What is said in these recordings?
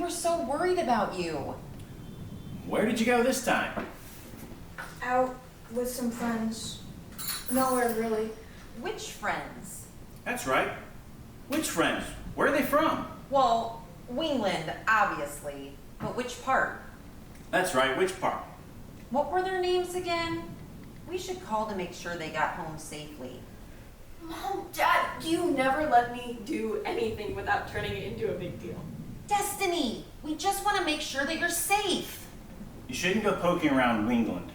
were so worried about you. Where did you go this time? Out with some friends. Nowhere really. Which friends? That's right. Which friends? Where are they from? Well, Wingland, obviously. But which part? That's right, which part? What were their names again? We should call to make sure they got home safely. Mom, Dad, you never let me do anything without turning it into a big deal. Destiny, we just want to make sure that you're safe. You shouldn't go poking around Wingland.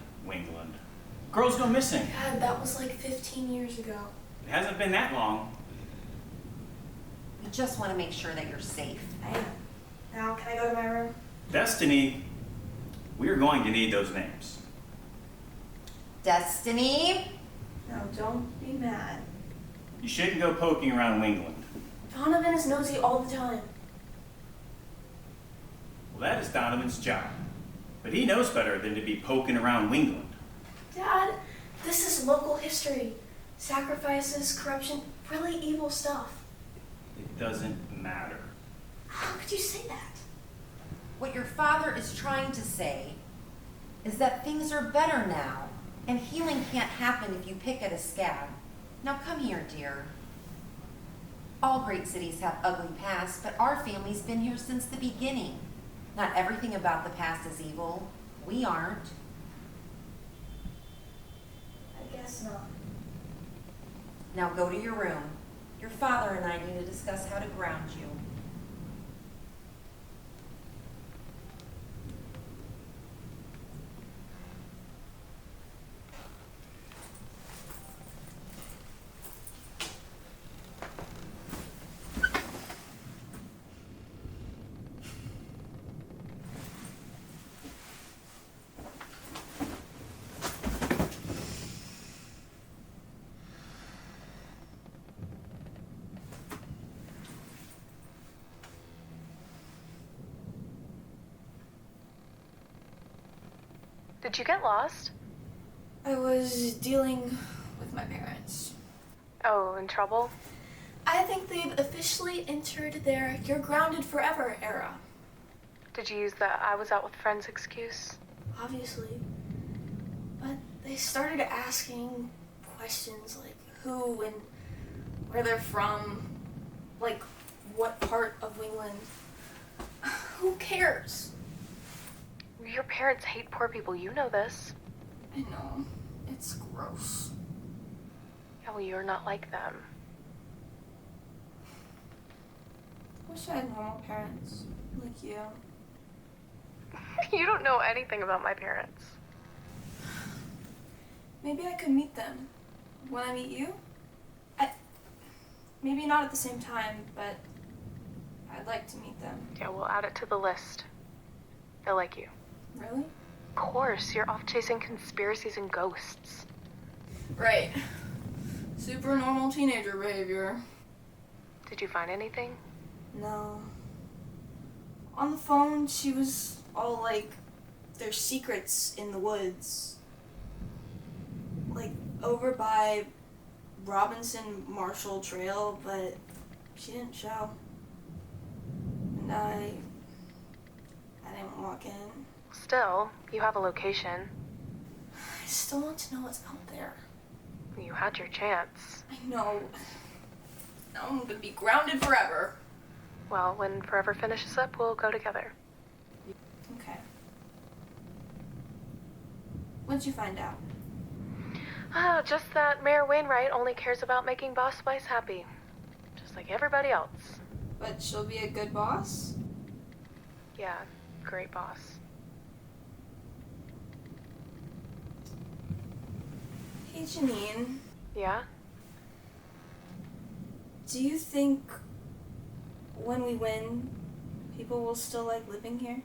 Girls go missing. Dad, that was like 15 years ago. It hasn't been that long. We just want to make sure that you're safe. Hey, now can I go to my room? Destiny, we are going to need those names. Destiny? No, don't be mad. You shouldn't go poking around Wingland. Donovan is nosy all the time. Well, that is Donovan's job. But he knows better than to be poking around Wingland. Dad, this is local history. Sacrifices, corruption, really evil stuff. It doesn't matter. How could you say that? What your father is trying to say is that things are better now, and healing can't happen if you pick at a scab. Now come here, dear. All great cities have ugly pasts, but our family's been here since the beginning. Not everything about the past is evil. We aren't. I guess not. Now go to your room. Your father and I need to discuss how to ground you. Did you get lost? I was dealing with my parents. Oh, in trouble? I think they've officially entered their "you're grounded forever" era. Did you use the "I was out with friends" excuse? Obviously. But they started asking questions like who and where they're from, like what part of Wingland. Who cares? Your parents hate poor people, you know this. I know. It's gross. Yeah, well, you're not like them. Wish I had normal parents, like you. You don't know anything about my parents. Maybe I could meet them. When I meet you? Maybe not at the same time, but I'd like to meet them. Yeah, we'll add it to the list. They'll like you. Really? Of course, you're off chasing conspiracies and ghosts. Right. Super normal teenager behavior. Did you find anything? No. On the phone, she was all like, there's secrets in the woods. Like, over by Robinson Marshall Trail, but she didn't show. And I didn't walk in. Still, you have a location. I still want to know what's out there. You had your chance. I know. Now I'm gonna be grounded forever. Well, when Forever finishes up, we'll go together. Okay. What'd you find out? Just that Mayor Wainwright only cares about making Boss Spice happy. Just like everybody else. But she'll be a good boss? Yeah, great boss. Hey, Janine. Yeah? Do you think when we win, people will still like living here?